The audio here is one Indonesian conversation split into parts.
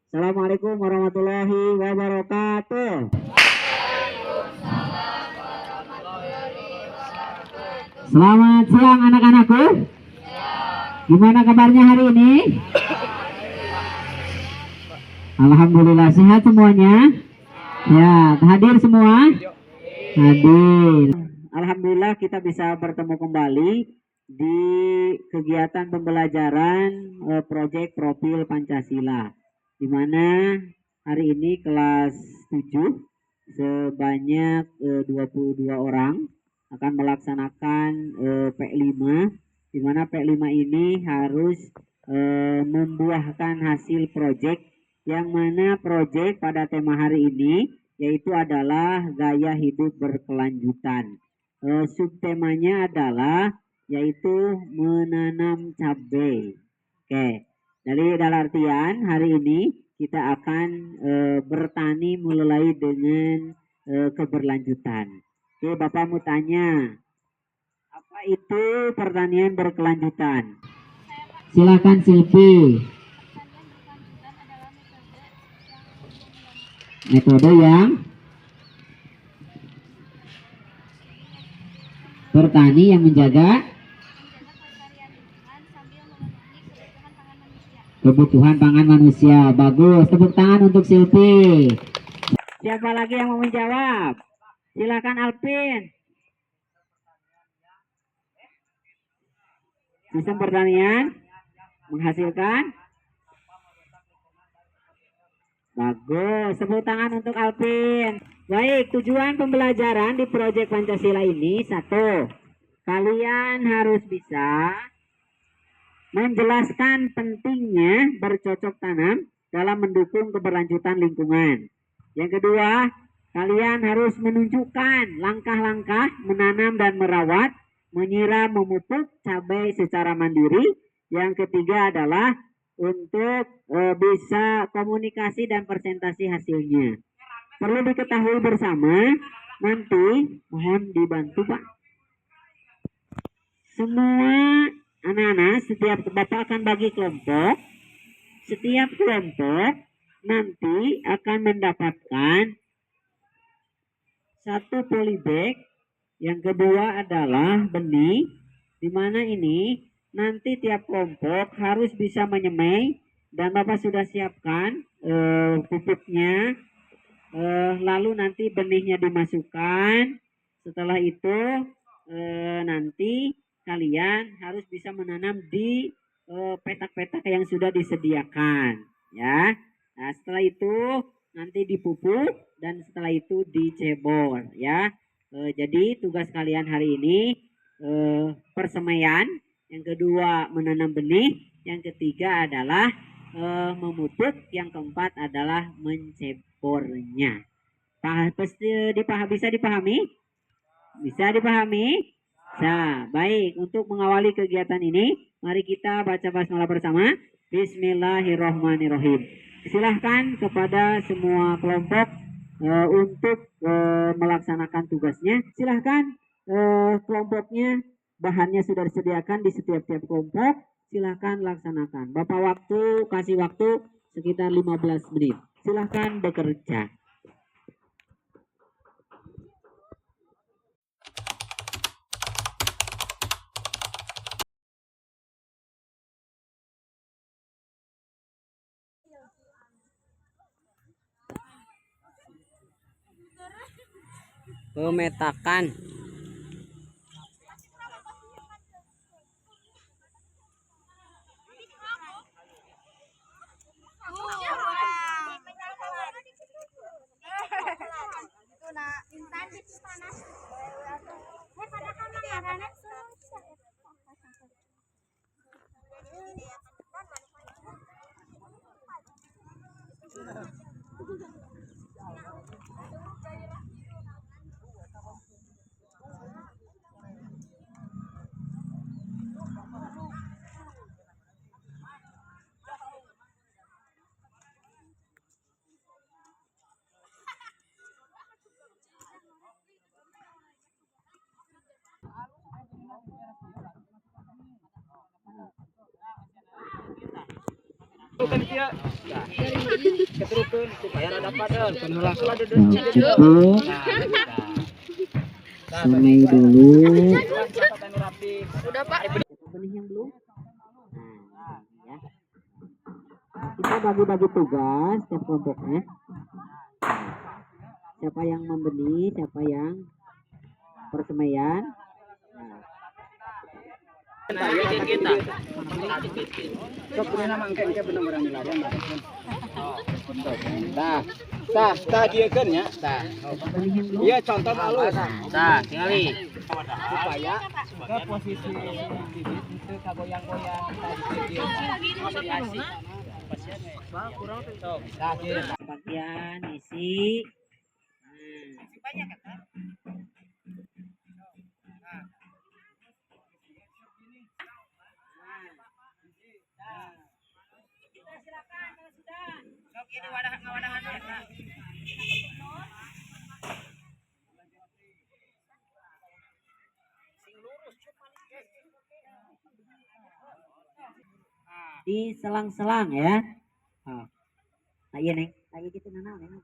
Assalamualaikum warahmatullahi wabarakatuh. Selamat siang anak-anakku. Gimana kabarnya hari ini? Alhamdulillah sehat semuanya. Ya, hadir semua? Hadir. Alhamdulillah kita bisa bertemu kembali di kegiatan pembelajaran proyek profil Pancasila, di mana hari ini kelas 7 sebanyak 22 orang akan melaksanakan P5, di mana P5 ini harus membuahkan hasil proyek, yang mana proyek pada tema hari ini yaitu adalah gaya hidup berkelanjutan. Subtemanya adalah yaitu menanam cabai. Oke, jadi dalam artian hari ini kita akan bertani mulai dengan keberlanjutan. Oke, Bapak mau tanya, apa itu pertanian berkelanjutan? Silakan Silvi. Metode yang bertani yang menjaga kebutuhan pangan manusia. Bagus, tepuk tangan untuk Silvi. Siapa lagi yang mau menjawab? Silakan Alvin. Sistem pertanian menghasilkan. Bagus, tepuk tangan untuk Alvin. Baik, tujuan pembelajaran di proyek Pancasila ini: 1. Kalian harus bisa menjelaskan pentingnya bercocok tanam dalam mendukung keberlanjutan lingkungan. Yang kedua, kalian harus menunjukkan langkah-langkah menanam dan merawat, menyiram, memupuk cabai secara mandiri. Yang ketiga adalah untuk bisa komunikasi dan presentasi hasilnya. Perlu diketahui bersama, nanti mohon dibantu Pak. Semua anak-anak, setiap Bapak akan bagi kelompok. Setiap kelompok nanti akan mendapatkan 1 polybag. Yang kedua adalah benih, di mana ini nanti tiap kelompok harus bisa menyemai, dan Bapak sudah siapkan pupuknya. Lalu nanti benihnya dimasukkan. Setelah itu nanti kalian harus bisa menanam di petak-petak yang sudah disediakan, ya. Nah, setelah itu nanti dipupuk dan setelah itu dicebol, ya. Jadi tugas kalian hari ini persemaian, yang kedua menanam benih, yang ketiga adalah memupuk, yang keempat adalah mencebornya. Bisa dipahami? Bisa dipahami? Nah, baik. Untuk mengawali kegiatan ini, mari kita baca basmalah bersama. Bismillahirrahmanirrahim. Silahkan kepada semua kelompok untuk melaksanakan tugasnya. Silahkan, kelompoknya bahannya sudah disediakan di setiap kelompok. Silahkan laksanakan. Bapak kasih waktu sekitar 15 menit. Silahkan bekerja. Pemetakan. Bukan dia. keterukan supaya rada padat. Nah, cukup. Semai dulu. Udah Pak. Benih yang belum. Nah, ya. Kita bagi-bagi tugas setiap kelompoknya. Siapa yang membenih, siapa yang persemaian. Nah, Iya contoh halus. Nah, tinggali. Supaya ke posisi bibit itu kagoyang-goyang bagian isi. Di selang-selang ya. Nah, iya neng, kayak gitu nana neng.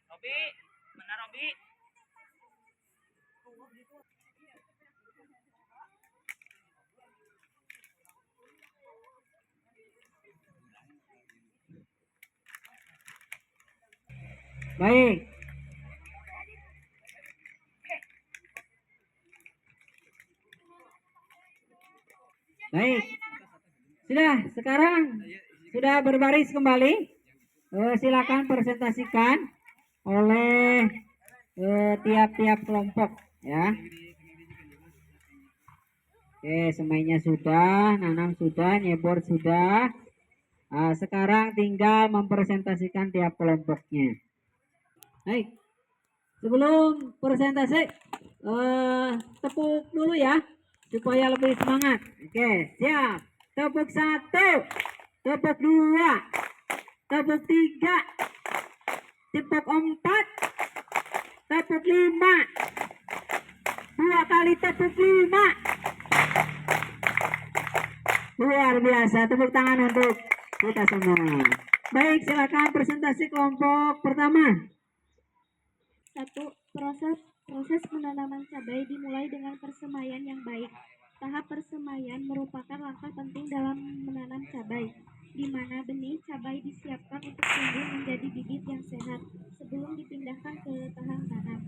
Robi, mana Robi? Baik. Baik. Sudah, sekarang sudah berbaris kembali. Silakan presentasikan oleh tiap-tiap kelompok ya. Oke, semainya sudah, nanam sudah, nyebor sudah. Nah, sekarang tinggal mempresentasikan tiap kelompoknya. Baik, sebelum presentasi tepuk dulu ya supaya lebih semangat. Oke, siap. Tepuk 1, tepuk 2, tepuk 3, tepuk 4, tepuk 5, 2 kali tepuk 5. Luar biasa, tepuk tangan untuk kita semua. Baik, silakan presentasi kelompok pertama. 1. Proses penanaman cabai dimulai dengan persemaian yang baik. Tahap persemaian merupakan langkah penting dalam menanam cabai, di mana benih cabai disiapkan untuk tumbuh menjadi bibit yang sehat sebelum dipindahkan ke tahap tanam.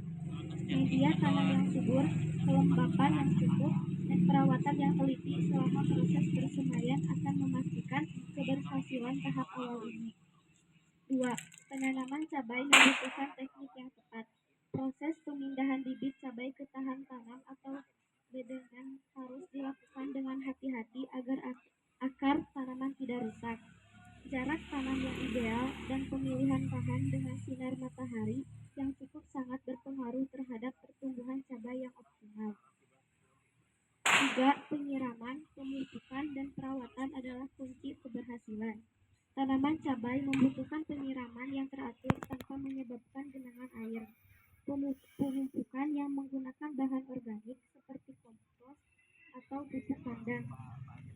Media tanam yang subur, kelembapan yang cukup, dan perawatan yang teliti selama proses persemaian akan memastikan keberhasilan tahap awal ini. 2. Penanaman cabai membutuhkan teknik yang tepat. Proses pemindahan bibit cabai ke tahan tanam atau bedengan harus dilakukan dengan hati-hati agar akar tanaman tidak rusak. Jarak tanam yang ideal dan pemilihan lahan dengan sinar matahari yang cukup sangat berpengaruh terhadap pertumbuhan cabai yang optimal. 3. Penyiraman, pemupukan, dan perawatan adalah kunci keberhasilan. Tanaman cabai membutuhkan penyiraman yang teratur tanpa menyebabkan genangan air. Pemupukan yang menggunakan bahan organik seperti kompos atau pupuk kandang,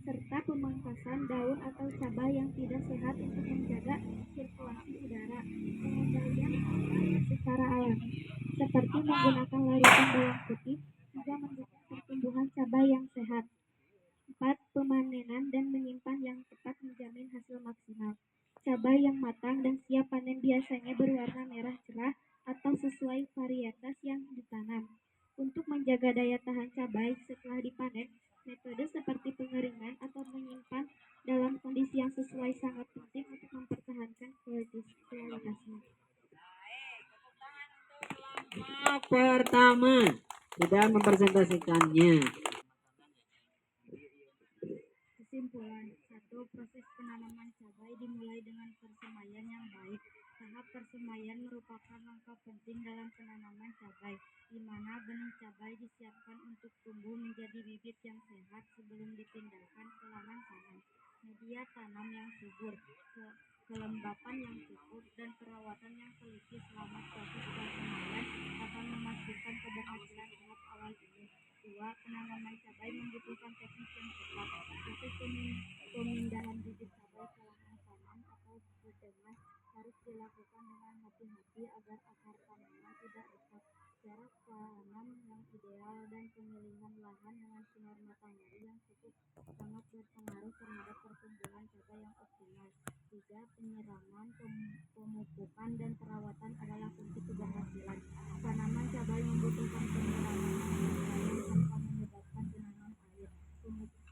serta pemangkasan daun atau cabai yang tidak sehat untuk menjaga sirkulasi udara. Pengendalian air secara alami, seperti menggunakan larutan bawang putih, juga mendukung pertumbuhan cabai yang sehat. 4. Pemanenan dan menyimpan yang tepat menjamin hasil maksimal. Cabai yang matang dan siap panen biasanya berwarna merah cerah atau sesuai varietas yang ditanam. Untuk menjaga daya tahan cabai setelah dipanen, metode seperti pengeringan atau menyimpan dalam kondisi yang sesuai sangat penting untuk mempertahankan kualitasnya. Pertama, sudah mempresentasikannya. Kesimpulan. 1. Proses penanaman cabai dimulai dengan persemaian yang baik. Tahap persemaian merupakan langkah penting dalam penanaman cabai, di mana benih cabai disiapkan untuk tumbuh menjadi bibit yang sehat sebelum dipindahkan ke lahan tanam. Media tanam yang subur, kelembapan yang cukup, dan perawatan yang teliti selama proses persemaian akan memastikan keberhasilan tahap awal ini. 2. Penanaman cabai membutuhkan teknik yang tepat. Proses pemupukan dan perawatan adalah kunci keberhasilan. Tanaman cabai membutuhkan penyiraman yang berbayar tanpa menyebabkan genangan air.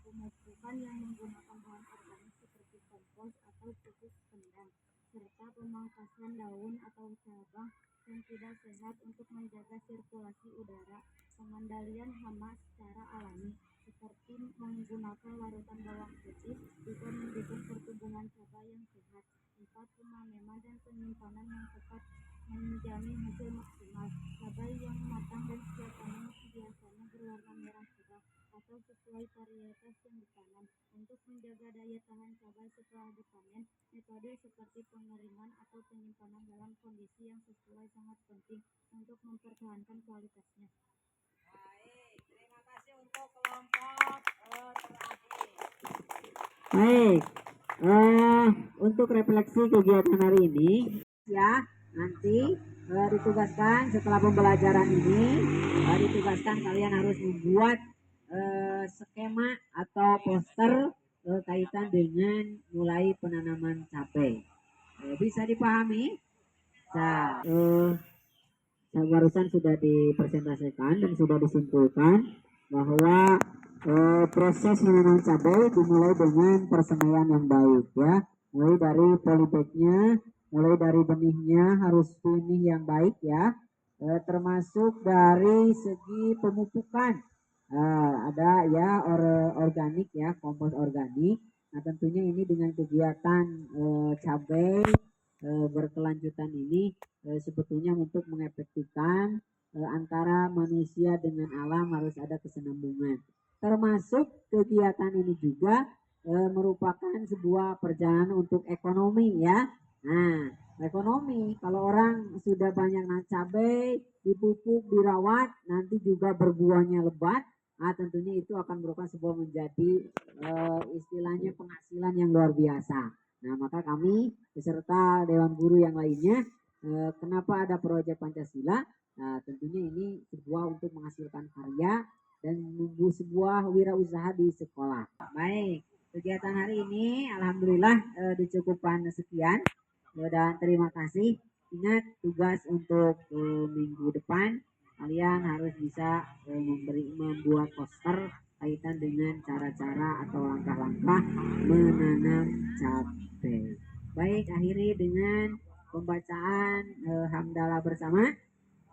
Pemupukan yang menggunakan bahan organik seperti kompos atau pupuk kandang, serta pemangkasan daun atau cabang yang tidak sehat untuk menjaga sirkulasi udara. Pengendalian hama secara alami seperti menggunakan larutan bawang putih juga mendukung pertumbuhan cabai yang sehat. 4. Pemaneman dan penyimpanan yang tepat menjamin hasil maksimal. Cabai yang matang dan siap panen biasanya berwarna merah cerah atau sesuai varietas yang ditanam. Untuk menjaga daya tahan cabai setelah dipanen, metode seperti pengeringan atau penyimpanan dalam kondisi yang sesuai sangat penting untuk mempertahankan kualitasnya. Baik, untuk refleksi kegiatan hari ini ya, nanti ditugaskan setelah pembelajaran ini ditugaskan kalian harus membuat skema atau poster kaitan dengan mulai penanaman cabai. Bisa dipahami? Nah, barusan sudah dipresentasikan dan sudah disimpulkan bahwa proses menanam cabai dimulai dengan persemaian yang baik ya, mulai dari polybagnya, mulai dari benihnya harus benih yang baik ya, termasuk dari segi pemupukan ada ya organik ya, kompos organik. Nah tentunya ini dengan kegiatan cabai berkelanjutan ini sebetulnya untuk mengefektifkan antara manusia dengan alam harus ada kesinambungan. Termasuk kegiatan ini juga merupakan sebuah perjalanan untuk ekonomi ya. Nah, ekonomi kalau orang sudah banyak cabai, dipupuk, dirawat, nanti juga berbuahnya lebat. Nah, tentunya itu akan merupakan sebuah menjadi istilahnya penghasilan yang luar biasa. Nah, maka kami beserta Dewan Guru yang lainnya, kenapa ada proyek Pancasila? Nah, tentunya ini sebuah untuk menghasilkan karya dan menumbuh sebuah wirausaha di sekolah. Baik, kegiatan hari ini alhamdulillah dicukupkan sekian dan terima kasih. Ingat tugas untuk minggu depan kalian harus bisa membuat poster kaitan dengan cara-cara atau langkah-langkah menanam cabai. Baik, akhiri dengan pembacaan hamdalah bersama.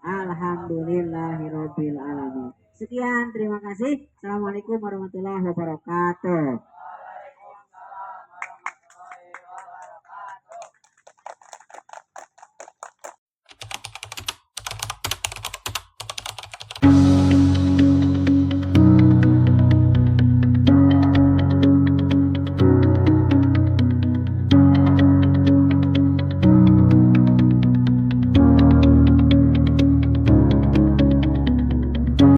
Alhamdulillahirobbil alamin. Sekian, terima kasih. Assalamualaikum warahmatullahi wabarakatuh.